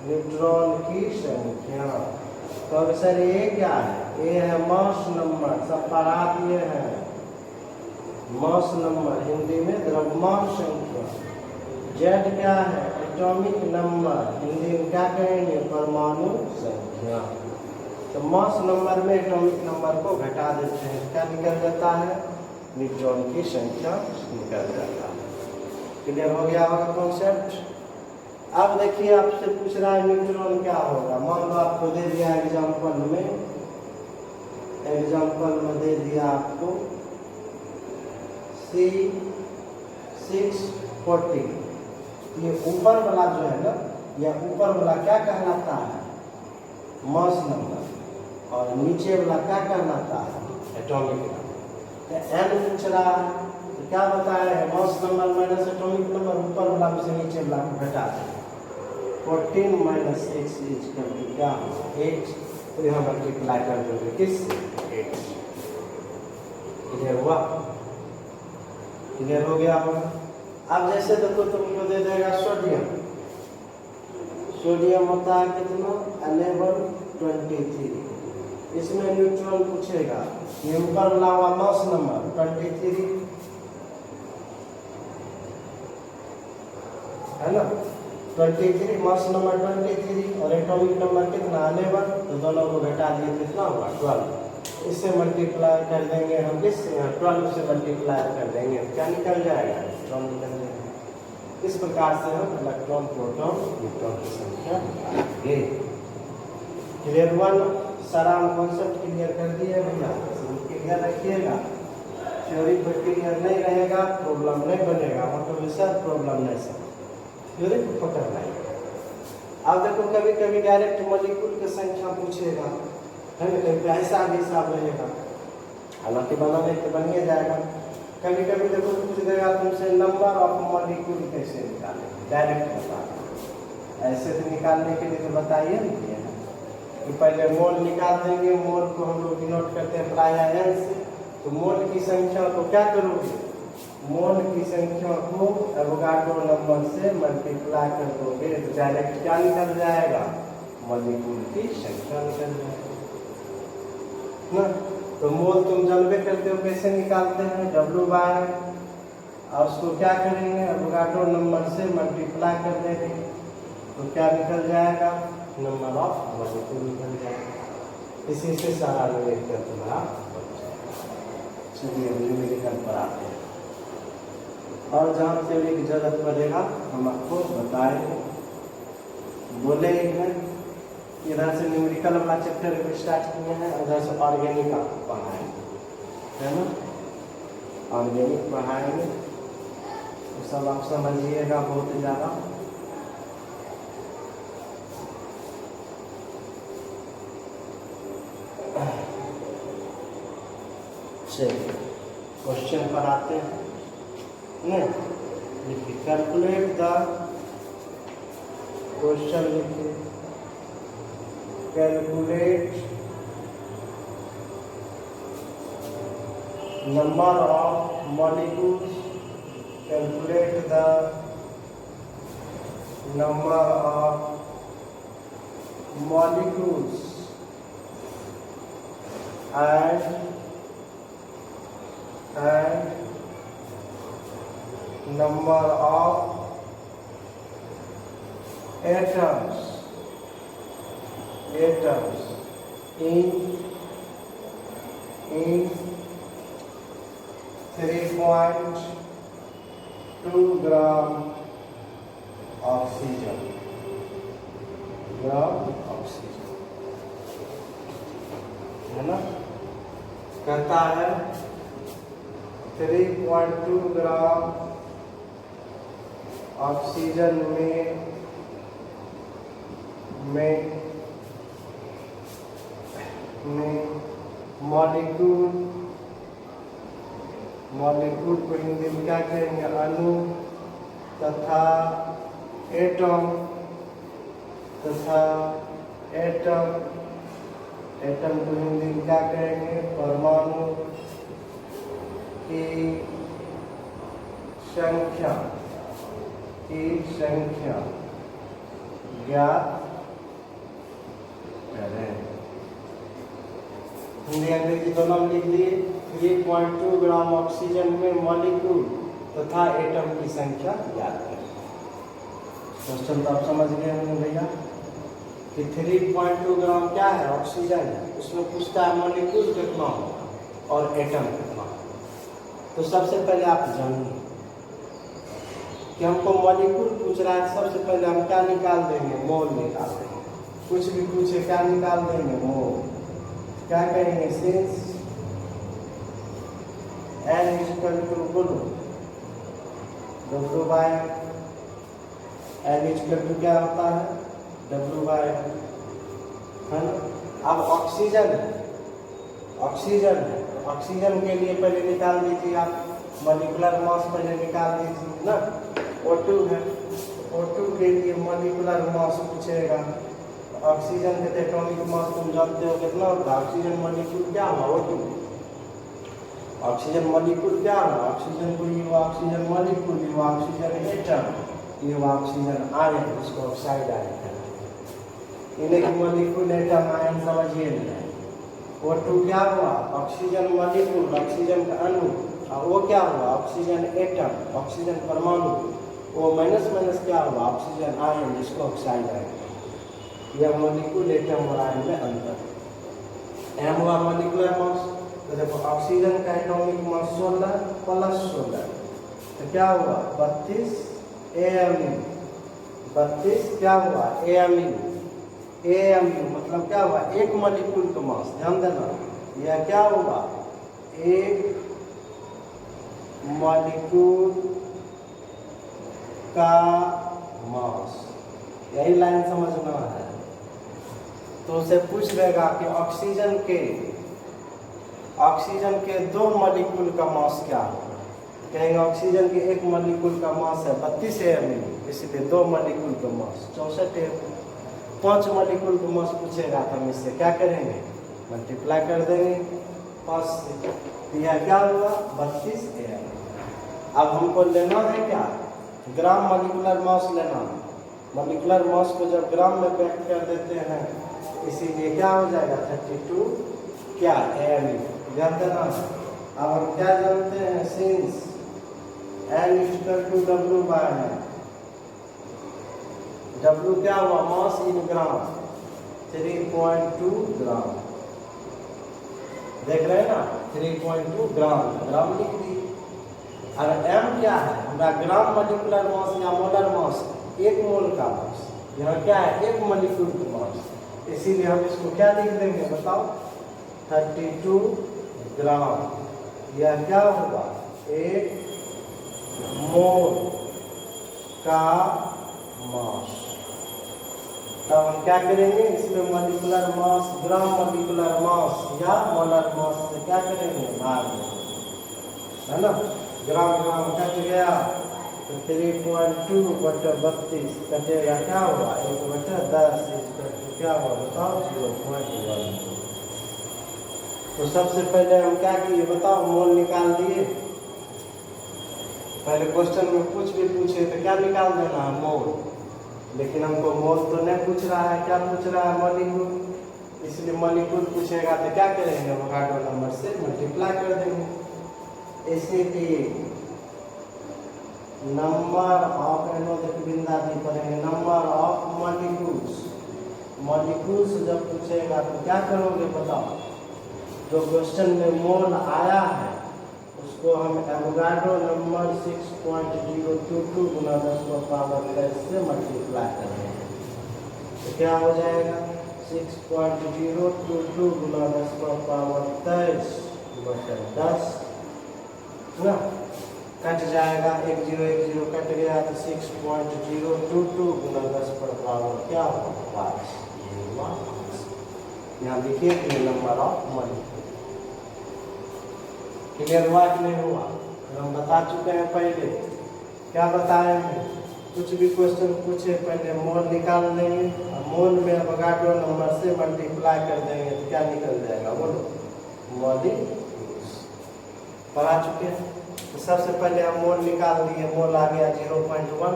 न्यूट्रॉन की संख्या। तो सर ये क्या है, ये है मास नंबर, सब पढ़ा दिए हैं। मास नंबर हिंदी में द्रव्यमान संख्या। Z क्या है एटॉमिक नंबर, हिंदी में क्या कहेंगे परमाणु संख्या। तो मास नंबर में एटॉमिक नंबर को घटा देते हैं, क्या निकल जाता है न्यूट्रॉन की संख्या निकल जाता है। क्लियर हो गया होगा कॉन्सेप्ट। अब देखिए आपसे पूछ रहा है न्यूट्रॉन क्या होगा। मान लो आपको दे दिया एग्जाम्पल में दे दिया आपको C640। ये ऊपर वाला जो है ना, या ऊपर वाला क्या कहलाता है, मास नंबर, और नीचे वाला क्या कहलाता है, एटॉमिक नंबर। तो n पूछ रहा है तो क्या बताया है, mass number minus atomic number, ऊपर वाला में से नीचे वाला को घटा दें। 14 माइनस 6 इक्वल टू क्या होगा 8। तो यहाँ मल्टीप्लाई कर दोगे किस 8। क्लियर हुआ, क्लियर हो गया होगा। अब जैसे देखो तुमको दे देगा सोडियम होता है कितना 1123। इसमें न्यूट्रॉन पूछेगा, ये ऊपर वाला हुआ मास नंबर 23 है ना, 23 मास नंबर 23 और एटॉमिक नंबर कितना 11, तो दोनों को घटा दिए कितना हुआ 12। इससे मल्टीप्लाई कर देंगे हम, किस 12 से मल्टीप्लाई कर देंगे, क्या निकल जाएगा, इलेक्ट्रॉन निकल जाएगा। इस प्रकार से हम इलेक्ट्रॉन प्रोटॉन न्यूट्रॉन की संख्या ये क्लियर हुआ ना। सारा कॉन्सेप्ट क्लियर कर दिए भैया, क्लियर रखिएगा। थ्योरी पर क्लियर नहीं रहेगा प्रॉब्लम नहीं बनेगा, मतलब सर प्रॉब्लम नहीं सर, थ्योरी को पकड़ना है। अब देखो कभी कभी डायरेक्ट मॉलिक्यूल की संख्या पूछेगा है ना, कभी ऐसा भी हिसाब रहेगा, हालांकि बनाने के बनिए जाएगा। कभी कभी देखो पूछ देगा तुमसे नंबर ऑफ मॉलिक्यूल कैसे निकालें, डायरेक्ट बता, ऐसे तो निकालने के लिए तो बताइए नहीं कि पहले मोल निकाल देंगे। मोल को हम लोग डिनोट करते हैं प्राय n से, तो मोल की संख्या को क्या करोगे, मोल की संख्या को एवोगाड्रो नंबर से मल्टीप्लाई कर दोगे, तो डायरेक्ट क्या निकल जाएगा, मॉलिक्यूल की संख्या निकल जाएगी ना। तो मोल तुम जानबे करते हो कैसे निकालते हैं, W/, और उसको क्या करेंगे, एवोगाड्रो नंबर से मल्टीप्लाई कर देंगे, तो क्या निकल जाएगा, नंबर ऑफ मॉलिक्यूल निकल जाएगा। इसी से सारा न्यूमेरिकल तुम्हारा बन जाएगा। चलिए न्यूमेरिकल पर आते हैं, और जहाँ थ्योरी की जरूरत पड़ेगा हम आपको बताएंगे, बोले हैं। इधर से न्यूमेरिकल वाला चैप्टर स्टार्ट किए हैं, उधर से ऑर्गेनिक आपको पढ़ाएंगे है ना, ऑर्गेनिक पढ़ाएंगे, तो सब आप समझिएगा बहुत ज़्यादा। चलिए क्वेश्चन पर आते हैं ना, लिखिए कैलकुलेट द, क्वेश्चन लिखिए calculate number of molecules, calculate the number of molecules and number of atoms in 3.2 gram oxygen, है ना। कहता है 3.2 ग्राम ऑक्सीजन में मॉलिक्यूल को हिंदी में क्या कहेंगे, अणु तथा एटम को हिंदी में क्या कहेंगे, परमाणु की संख्या ज्ञात करें। हिंदी अंग्रेजी दोनों लिख दिए। 3.2 ग्राम ऑक्सीजन में मॉलिक्यूल तथा एटम की संख्या ज्ञात करें। क्वेश्चन तो आप समझ गए होंगे भैया कि 3.2 ग्राम क्या है, ऑक्सीजन है, उसमें पूछता है मॉलिक्यूल कितना होगा और एटम कितना होगा। तो सबसे पहले आप जानिए कि हमको मॉलिक्यूल पूछ रहा है, सबसे पहले हम क्या निकाल देंगे? मोल निकाल देंगे। कुछ भी पूछे क्या निकाल देंगे? मोल। क्या करेंगे? सिंस n इक्वल टू बोलो W by n equal to क्या होता है? W बाय है ना। अब ऑक्सीजन के लिए पहले निकाल दीजिए आप, मॉलिक्यूलर मास पहले निकाल दीजिए ना। O2 है, O2 के लिए मॉलिक्यूलर मास पूछेगा। ऑक्सीजन के एटॉमिक मास तुम जानते हो कितना होता है? ऑक्सीजन मॉलिक्यूल क्या हुआ? O2। ऑक्सीजन मॉलिक्यूल क्या हुआ? ऑक्सीजन को ये ऑक्सीजन मॉलिक्यूल, ये ऑक्सीजन एटम, ये ऑक्सीजन आयन, इसको ऑक्साइड आयन कहते हैं। इन्हें मॉलिक्यूल एटम आयन समझिए नहीं। O2 क्या हुआ? ऑक्सीजन मॉलिक्यूल, ऑक्सीजन का अणु, और वो क्या हुआ? ऑक्सीजन एटम, ऑक्सीजन परमाणु। वो माइनस माइनस क्या हुआ? ऑक्सीजन आयन, जिसको ऑक्साइड आयन। यह मॉलिक्यूल एटम और आयन में अंतर। एम हुआ मॉलिक्यूलर मास, तो देखो ऑक्सीजन का एटॉमिक मास 16 प्लस 16, तो क्या हुआ? 32 AMU। 32 क्या हुआ? AMU। AMU मतलब क्या हुआ? एक मॉलिक्यूल का मास। ध्यान देना, यह क्या हुआ? एक मॉलिक्यूल का मास। यही लाइन समझना है। तो उसे पूछ लेगा कि ऑक्सीजन के दो मॉलिक्यूल का मास क्या होगा? कहेंगे ऑक्सीजन के एक मॉलिक्यूल का मास है 32 AMU, इसलिए दो मॉलिक्यूल का मास 64 AMU। 5 मॉलिक्यूल का मास पूछेगा तो हम इससे क्या करेंगे? मल्टीप्लाई कर देंगे 5 से। यह क्या हुआ? 32 AMU। अब हमको लेना है क्या? ग्राम मॉलिक्यूलर मास लेना है। मॉलिक्यूलर मास को जब ग्राम में व्यक्त कर देते हैं, इसीलिए क्या हो जाएगा? 32 क्या? AMU। ध्यान देना। अब हम क्या जानते हैं? Since n equal to W by n। W क्या हुआ? मास इन ग्राम, 3.2 ग्राम। देख रहे हैं ना? 3.2 ग्राम, ग्राम लिख दी। और m क्या है? हमारा ग्राम मॉलिक्यूलर मास या मोलर मास, एक मोल का मास। यहाँ क्या है? एक मॉलिक्यूल का मास, इसीलिए हम इसको क्या लिख देंगे? बताओ, 32 ग्राम। यह क्या होगा? एक मोल का मास। तब हम क्या करेंगे? इसमें मॉलिक्यूलर मास, ग्राम मॉलिक्यूलर मास या मोलर मास से क्या करेंगे? भाग देंगे, है ना। ग्राम ग्राम कट गया तो 3.2 बटा 32 कटेगा, क्या हुआ? 1/10 क्या हुआ? बताओ, 0.1। तो सबसे पहले हम क्या किए? बताओ, मोल निकाल दिए। पहले क्वेश्चन में कुछ भी पूछे तो क्या निकाल देना है? मोल। लेकिन हमको मोल तो नहीं पूछ रहा है, क्या पूछ रहा है? मॉलिक्यूल। इसलिए मॉलिक्यूल पूछेगा तो क्या करेंगे? एवोगाड्रो नंबर से मल्टीप्लाई कर देंगे। इसीलिए नंबर ऑफ बिंदा दी पड़ेंगे, नंबर ऑफ मॉलिक्यूल्स जब पूछेगा तो क्या करोगे? बताओ, जो क्वेश्चन में मोल आया है उसको हम एवोगाड्रो नंबर 6.022 गुना 10⁻23 से मल्टीप्लाई करेंगे, तो क्या हो जाएगा? 6.022 गुना 10⁻23 बटा 10 ना, कट जाएगा। 1 0 कट गया तो 6.022 गुना 10⁻5 क्या होगा? 5। यहाँ देखिए कि नंबर ऑफ मॉलिक्यूल। क्लियर हुआ कि नहीं हुआ? हम बता चुके हैं पहले। क्या बताए हैं? कुछ भी क्वेश्चन पूछे पहले मोल निकाल लेंगे, और मोल में एवोगाड्रो नंबर से मल्टीप्लाई कर देंगे तो क्या निकल जाएगा? बोलो, मॉलिक्यूल्स। पढ़ा चुके हैं। तो सबसे पहले हम मोल निकाल दिए, मोल आ गया 0.1,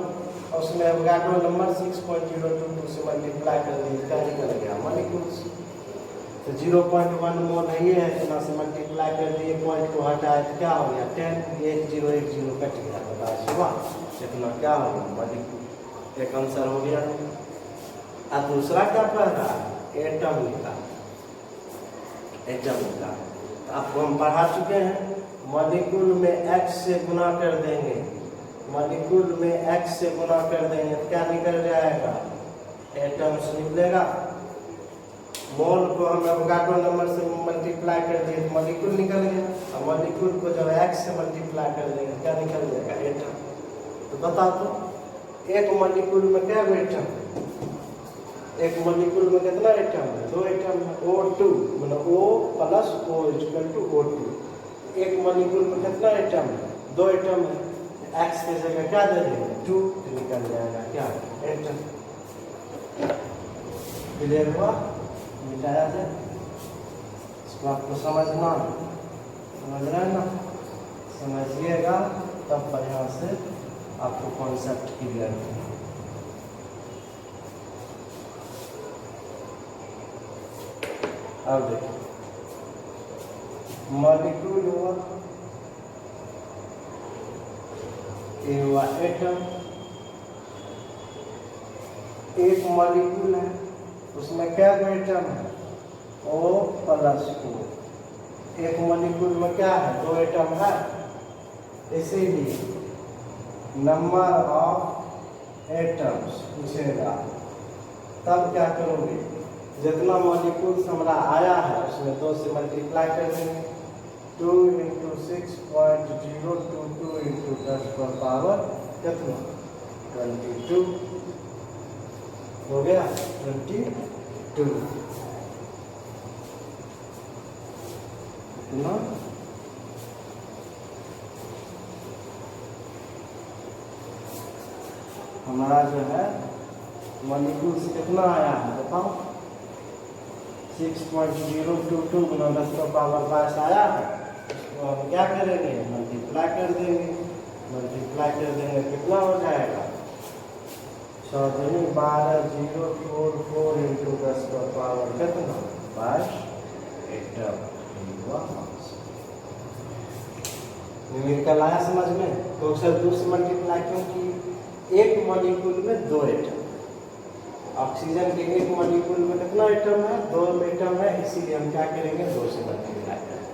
और उसमें एवोगाड्रो नंबर 6.022 से मल्टीप्लाई कर दिए, क्या निकल गया? मॉलिक्यूल्स। तो 0.1 मोल है, ये है, तो से मल्टीप्लाई कर दिए, पॉइंट को हटाए तो क्या हो गया? 10। 1 0 कट गया तो 10 हुआ। इतना क्या हो गया? मॉलिक्यूल। एक आंसर हो गया। और दूसरा क्या पढ़ रहा है? एटम निकाल। एटम निकाल तो आपको हम पढ़ा चुके हैं। मॉलिक्यूल में H से गुना कर देंगे, मॉलिक्यूल में x से गुना कर देंगे तो क्या निकल जाएगा, एटम्स निकलेगा। मोल को हम एवोगाड्रो नंबर से मल्टीप्लाई कर दिए तो मॉलिक्यूल निकल गया, और मॉलिक्यूल को जब x से मल्टीप्लाई कर देंगे तो क्या निकल जाएगा, एटम। तो बता तो एक मॉलिक्यूल में क्या एटम, एक मॉलिक्यूल में कितना एटम है, 2 एटम है। O2 मतलब O plus O equal to O2। एक मॉलिक्यूल में कितना एटम है, 2 एटम है। x के जगह क्या दे देंगे, 2, तो निकल जाएगा क्या, एटम। क्लियर हुआ, मिटाया जाए। इसको आपको समझना, समझ रहे हैं ना, समझिएगा तब बढ़िया से आपको कॉन्सेप्ट क्लियर हो। अब देखिए, मॉलिक्यूल हुआ, ये हुआ एटम। एक मॉलिक्यूल है, उसमें क्या एटम है, O प्लस O। एक मॉलिक्यूल में क्या है, 2 एटम है। इसीलिए नंबर ऑफ एटम्स पूछेगा, तब क्या करोगे, जितना मॉलिक्यूल्स हमारा आया है उसमें 2 से मल्टीप्लाई कर देंगे। 2 × 6.022 × 10⁻, कितना, 22 हो गया, 22 ना। हमारा जो है मॉलिक्यूल्स कितना आया है बताओ, 6.022 × 10⁻² आया है। इसको हम क्या करेंगे, मल्टीप्लाई कर देंगे। मल्टीप्लाई कर देंगे कितना हो जाएगा, 14044 × 10⁻, कितना, 22 एटम। न्यूमेरिकल आया समझ में। तो अक्सर 2 से मल्टीप्लाई, क्योंकि एक मॉलिक्यूल में 2 एटम, ऑक्सीजन के एक मॉलिक्यूल में कितना एटम है, 2 एटम है, इसीलिए हम क्या करेंगे, 2 से मल्टीप्लाई करेंगे।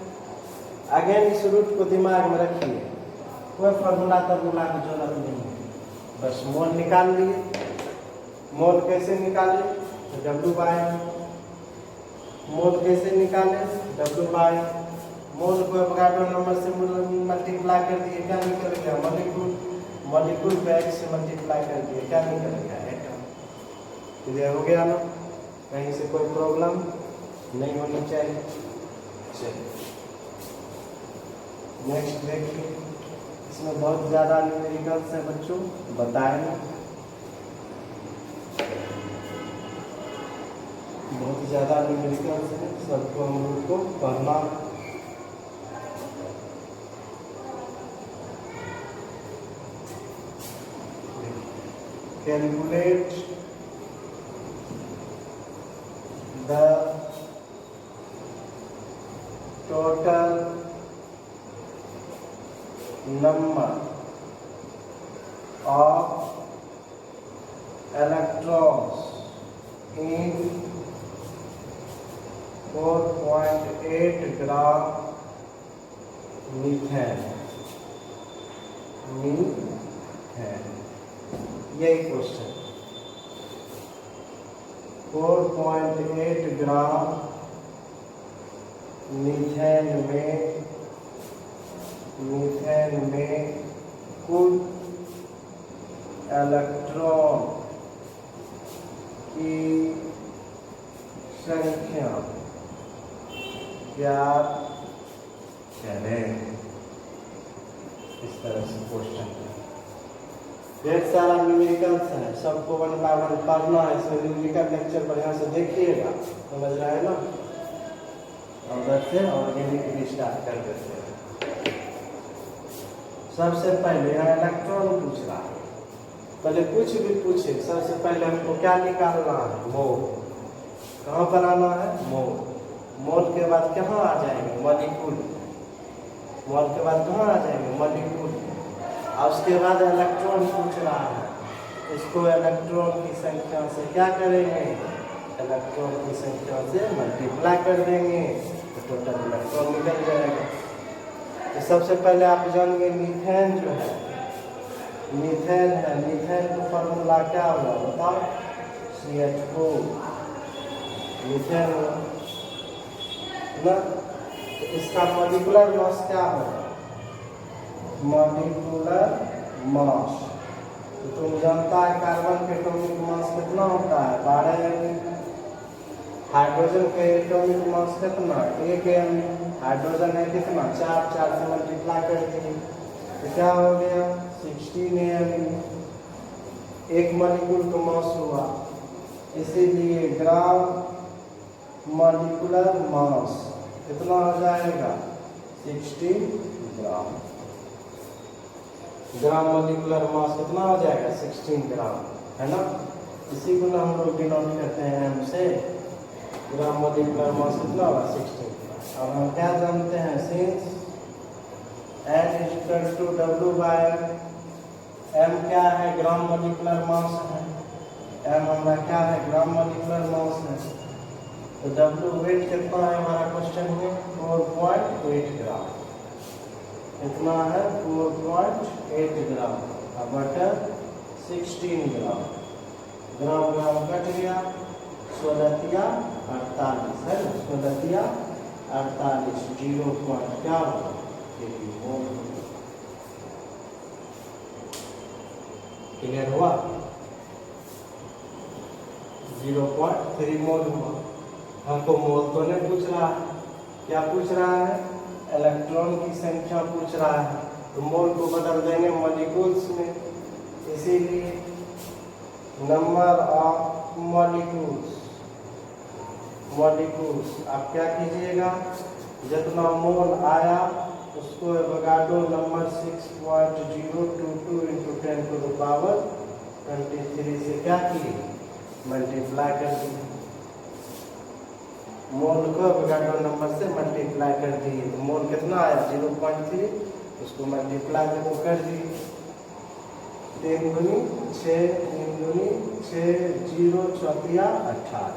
अगेन इस रूट को दिमाग में रखिए, कोई फॉर्मूला तर्मूला की जरूरत नहीं है, बस मोल निकाल लिए। मोल कैसे निकाले, W/, मोल कैसे निकाले, W/। मोल को एवोगाड्रो नंबर से मल्टीप्लाई कर दिए, क्या निकल गया, मॉलिक्यूल। मॉलिक्यूल पे x से मल्टीप्लाई कर दिए, क्या निकल गया, एटम। क्लियर हो गया ना, कहीं से कोई प्रॉब्लम नहीं होनी चाहिए। चलिए नेक्स्ट देखिए, इसमें बहुत ज़्यादा न्यूमेरिकल्स है बच्चों, बताए ना, बहुत ज़्यादा न्यूमेरिकल्स है, सबको हम लोग को पढ़ना। Calculate the total number of electrons in 4.8 gram methane। यही क्वेश्चन, 4.8 ग्राम मीथेन में कुल इलेक्ट्रॉन की संख्या ज्ञात करें। इस तरह से क्वेश्चन ढेर सारा न्यूमेरिकल्स है, सबको 1 by 1 पढ़ना है। इसमें न्यूमेरिकल लेक्चर बढ़िया से देखिएगा, समझ रहे हैं ना। और वैसे ऑर्गेनिक भी स्टार्ट कर देते हैं। सबसे पहले यहाँ इलेक्ट्रॉन पूछ रहा है, पहले कुछ भी पूछे सबसे पहले हमको क्या निकालना है, मोल। कहाँ पर आना है, मोल। मोल के बाद कहाँ आ जाएंगे, मॉलिक्यूल। मोल के बाद कहाँ आ जाएंगे, मॉलिक्यूल। और उसके बाद इलेक्ट्रॉन पूछ रहा है, इसको इलेक्ट्रॉन की संख्या से क्या करेंगे, इलेक्ट्रॉन की संख्या से मल्टीप्लाई कर देंगे तो टोटल इलेक्ट्रॉन निकल जाएगा। तो सबसे पहले आप जानिए मीथेन जो है, मीथेन है, मीथेन का फॉर्मूला क्या हुआ बताओ? CH4 मीथेन ना। तो इसका मॉलिक्यूलर मास क्या होगा? मॉलिक्यूलर मास तो तुम जानता है कार्बन के एटॉमिक मास कितना होता है? 12 m। हाइड्रोजन के एटॉमिक मास कितना? 1 m। हाइड्रोजन है कितना? 4 4 से मल्टीप्लाई कर दिए तो क्या हो गया? 16 m। एक मॉलिक्यूल का मास हुआ, इसीलिए ग्राम मॉलिक्यूलर मास कितना हो जाएगा? 16 ग्राम। ग्राम मॉलिक्यूलर मास कितना हो जाएगा? 16 ग्राम, है ना। इसी को ना हम लोग डिनोट करते हैं m से। ग्राम मॉलिक्यूलर मास कितना होगा? 16। अब हम क्या जानते हैं? Since N equal to W/m, m क्या है? ग्राम मॉलिक्यूलर मास है। m हमारा क्या है? ग्राम मॉलिक्यूलर मास है। तो W वेट कितना है हमारा क्वेश्चन में? 4.8 ग्राम। कितना है? 4.8 ग्राम। अब बटा 16 ग्राम। ग्राम ग्राम कट गया, 16 48 है ना। 16 48 0 पॉइंट क्या होगा? क्लियर हुआ? 0.3 मोल हुआ। हमको मोल तो नहीं पूछ रहा है, क्या पूछ रहा है? इलेक्ट्रॉन की संख्या पूछ रहा है। तो मोल को बदल देंगे मॉलिक्यूल्स में, इसीलिए नंबर ऑफ मॉलिक्यूल्स आप क्या कीजिएगा? जितना मोल आया उसको एवोगाड्रो नंबर 6.022 × 10⁻23 से क्या किए? मल्टीप्लाई कर दिए। मोल को एवोगाड्रो नंबर से मल्टीप्लाई कर दिए तो मोल कितना आया? 0.3। उसको मल्टीप्लाई जब कर दिए 3 दूनी 6, 3 दूनी 6, 0 चौथिया 18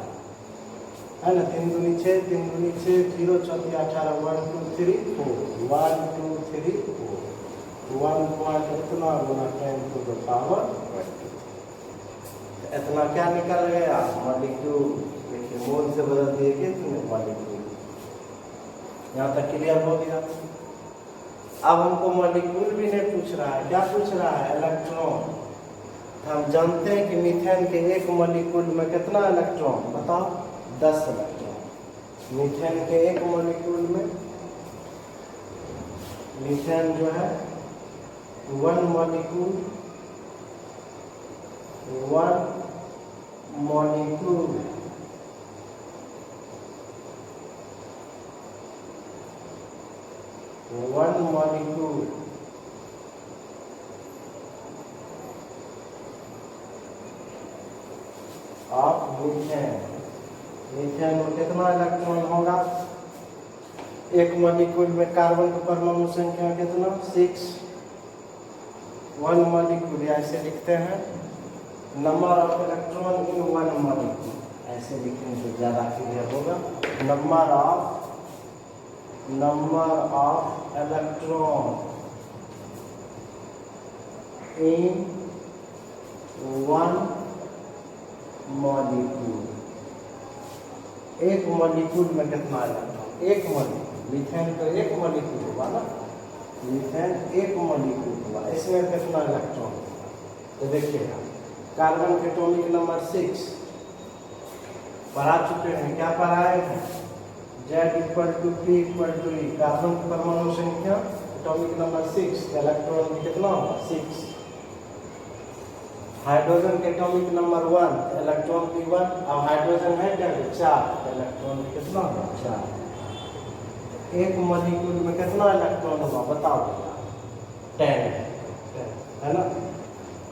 है ना। 3 दूनी 6, 3 दूनी 6, 0 चौथिया 18 1 2 3 4 1 2 3 4 1 पॉइंट इतना गुना 10⁻²। इतना क्या निकल गया? मॉलिक्यूल। देखिए मोल से बदल दिए कि मॉलिक्यूल। यहाँ तक क्लियर हो गया। अब हमको मॉलिक्यूल भी नहीं पूछ रहा है, क्या पूछ रहा है? इलेक्ट्रॉन। हम जानते हैं कि मीथेन के एक मॉलिक्यूल में कितना इलेक्ट्रॉन? बताओ। 10 इलेक्ट्रॉन। मीथेन के एक मॉलिक्यूल में, मीथेन जो है 1 molecule 1 molecule of methane. Methane में कितना इलेक्ट्रॉन होगा? एक मॉलिक्यूल में कार्बन का परमाणु संख्या कितना? 6। 1 मॉलिक्यूल ऐसे लिखते हैं, number of electron in 1 molecule. ऐसे लिखेंगे तो ज़्यादा क्लियर होगा। Number of electron in 1 molecule. एक मॉलिक्यूल में कितना इलेक्ट्रॉन? एक मॉलिक्यूल। मीथेन तो एक मॉलिक्यूल हुआ ना। मीथेन एक मॉलिक्यूल हुआ, इसमें कितना इलेक्ट्रॉन? तो देखिएगा, कार्बन के एटॉमिक नंबर 6 पढ़ा चुके हैं। क्या पढ़ाए हैं? Z = P = E। कार्बन की परमाणु संख्या एटॉमिक नंबर 6, इलेक्ट्रॉन भी कितना होगा? 6। हाइड्रोजन के एटॉमिक नंबर 1, इलेक्ट्रॉन भी 1। अब हाइड्रोजन है क्या? 4, इलेक्ट्रॉन भी कितना होगा? 4। एक मॉलिक्यूल में कितना इलेक्ट्रॉन होगा? बताओ। 10 है ना।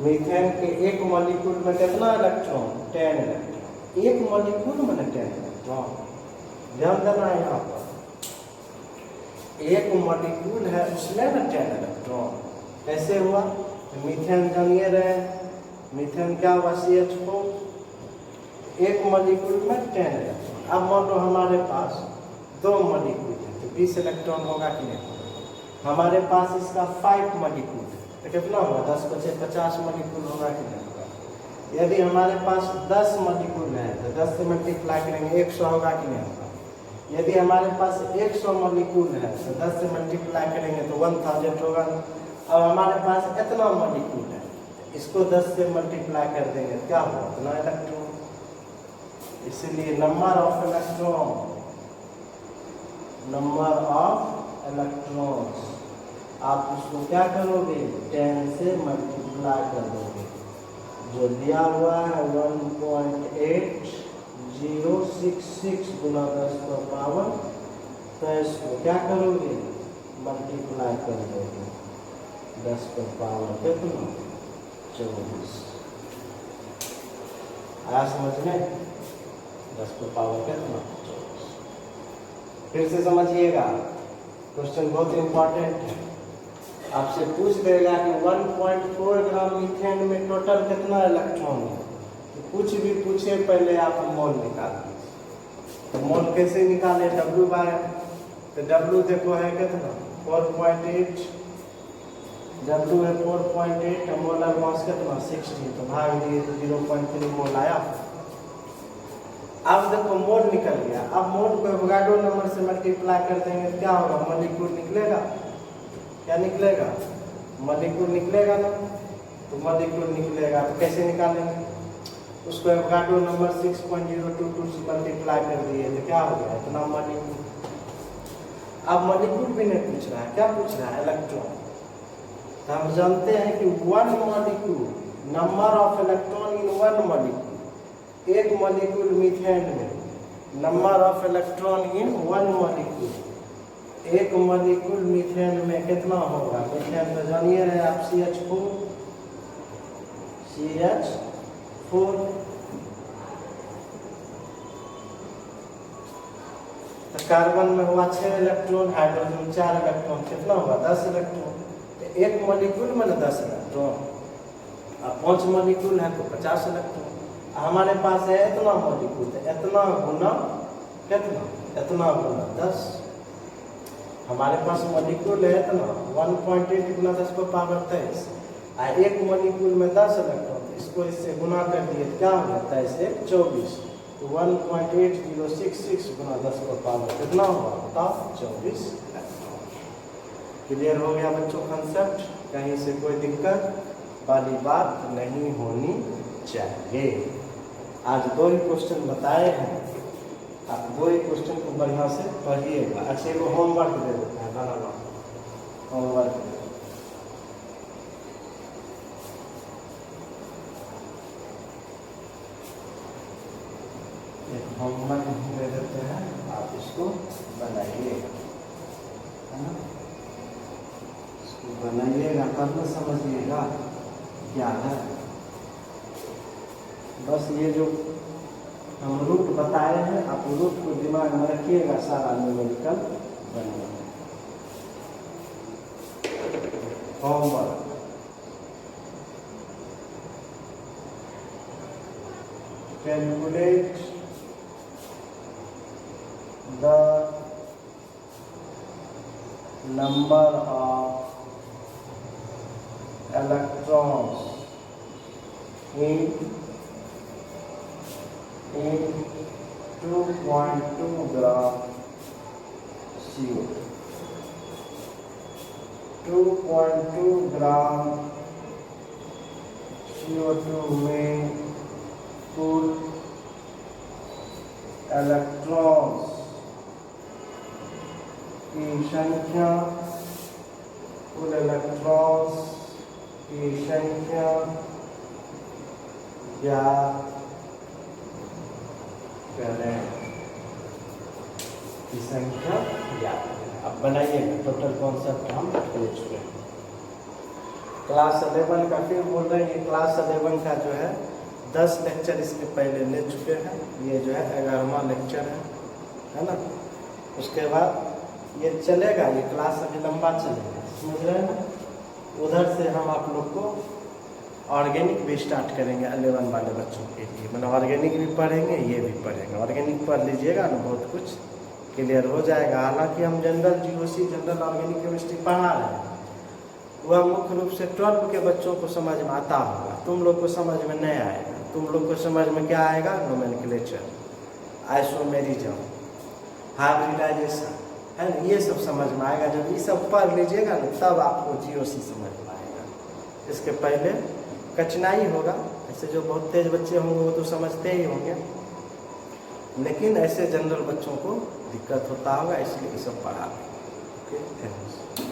मीथेन के एक मॉलिक्यूल में कितना इलेक्ट्रॉन? 10 इलेक्ट्रॉन। एक मॉलिक्यूल में 10 इलेक्ट्रॉन। ध्यान देना है यहाँ पर, एक मॉलिक्यूल है उसमें ना 10 इलेक्ट्रॉन। कैसे हुआ? मीथेन जानिए रहे, मीथेन क्या हुआ? CH4। एक मॉलिक्यूल में 10 इलेक्ट्रॉन। अब मान लो हमारे पास 2 मॉलिक्यूल है तो 20 इलेक्ट्रॉन होगा कि नहीं? हमारे पास इसका 5 मॉलिक्यूल है तो कितना होगा 10 बचे 50 मॉलिक्यूल होगा कि नहीं होगा। यदि हमारे पास 10 मॉलिक्यूल है तो 10 से मल्टीप्लाई करेंगे 100 होगा कि नहीं होगा। यदि हमारे पास 100 मॉलिक्यूल है तो 10 से मल्टीप्लाई करेंगे तो 1000 होगा। अब हमारे पास इतना मॉलिक्यूल है, इसको 10 से मल्टीप्लाई कर देंगे क्या होगा, इतना इलेक्ट्रॉन। इसलिए नंबर ऑफ इलेक्ट्रॉन्स आप उसको क्या करोगे 10 से मल्टीप्लाई कर दोगे। जो दिया हुआ है 1.8066 गुना 10 पर पावर, तो इसको क्या करोगे मल्टीप्लाई कर दोगे 10 पर पावर कितना 24। आया समझ में, 10 पर पावर कितना 24। फिर से समझिएगा, क्वेश्चन बहुत इंपॉर्टेंट है। आपसे पूछ देगा कि 1.4 ग्राम मीथेन में टोटल कितना इलेक्ट्रॉन है, तो कुछ भी पूछे पहले आप मोल निकाल दीजिए। तो मोल कैसे निकाले, W बाय, तो W देखो है कितना 4.8, W है 4.8, मोलर मास कितना 60, तो भाग दिए तो 0.3 मोल आया। अब देखो मोल निकल गया, अब मोल को एवोगाड्रो नंबर से मल्टीप्लाई कर देंगे क्या होगा, मॉलिक्यूल निकलेगा। क्या निकलेगा, मॉलिक्यूल निकलेगा ना। तो मॉलिक्यूल निकलेगा तो कैसे निकालेंगे, उसको एवोगाड्रो नंबर 6.022 से मल्टीप्लाई कर दिए तो क्या हो गया इतना मॉलिक्यूल। अब मॉलिक्यूल भी नहीं पूछ रहा है, क्या पूछ रहा है इलेक्ट्रॉन। तो हम जानते हैं कि 1 molecule, number of electron in 1 molecule, एक मॉलिक्यूल मीथेन में number of electron in 1 molecule, एक मॉलिक्यूल मीथेन में कितना होगा। मीथेन तो जानिए रहे आप CH4, तो कार्बन में हुआ 6 इलेक्ट्रॉन, हाइड्रोजन 4 इलेक्ट्रॉन, कितना हुआ 10 इलेक्ट्रॉन। तो एक मॉलिक्यूल में 10 इलेक्ट्रॉन, अब 5 मॉलिक्यूल है तो 50 इलेक्ट्रॉन। हमारे पास है इतना मॉलिक्यूल, तो इतना गुना कितना, इतना गुना 10। हमारे पास मॉलिक्यूल है इतना 1.8 गुना 10 पर पावर 23, एक मॉलिक्यूल में 10 इलेक्ट्रॉन, इसको इससे गुना कर दिए क्या हो जाता है, इसे 24। तो 1.8066 गुना 10 पर पावर कितना होगा बताओ 24 इलेक्ट्रॉन। क्लियर हो गया बच्चों कंसेप्ट, कहीं से कोई दिक्कत वाली बात नहीं होनी चाहिए। आज 2 ही क्वेश्चन बताए हैं, आप 2 ही क्वेश्चन को बढ़िया से पढ़िएगा। अच्छा वो होमवर्क दे देते हैं, बनाना होमवर्क होमवर्क दे देते हैं, आप इसको बनाइएगा, है ना। इसको बनाइएगा तब न समझिएगा क्या है। बस ये जो हम रूट बताए हैं, आप रूट को दिमाग में रखिएगा, सारा न्यूमेरिकल बनेगा। Homework calculate the number of electrons in 2.2 gram CO2, 2.2 gram CO2 में कुल इलेक्ट्रॉन्स की संख्या, कुल इलेक्ट्रॉन्स की संख्या ज्ञात करें, की संख्या ज्ञात करें। अब बनाइए, टोटल कॉन्सेप्ट हम ले चुके हैं। क्लास 11 का फिर बोल रहे हैं, ये क्लास 11 का जो है 10 लेक्चर इसके पहले ले चुके हैं, ये जो है 11वां लेक्चर है ना। उसके बाद ये चलेगा, ये क्लास अभी लंबा चलेगा, समझ रहे हैं ना। उधर से हम आप लोग को ऑर्गेनिक भी स्टार्ट करेंगे 11 वाले बच्चों के लिए, मतलब ऑर्गेनिक भी पढ़ेंगे, ये भी पढ़ेंगे। ऑर्गेनिक पढ़ लीजिएगा ना, बहुत कुछ क्लियर हो जाएगा। हालांकि हम general GOC, general organic chemistry पढ़ा रहे हैं, वह मुख्य रूप से 12 के बच्चों को समझ में आता होगा, तुम लोग को समझ में नहीं आएगा। तुम लोग को समझ में क्या आएगा? नोमेनक्लेचर, आइसोमेरिज्म, हाइब्रिडाइजेशन, है ना, ये सब समझ में आएगा। जब ये सब पढ़ लीजिएगा ना तब आपको जीओसी समझ में आएगा। इसके पहले कठिनाई होगा, ऐसे जो बहुत तेज बच्चे होंगे वो तो समझते ही होंगे, लेकिन ऐसे जनरल बच्चों को दिक्कत होता होगा, इसलिए ये सब पढ़ा। Okay, thanks.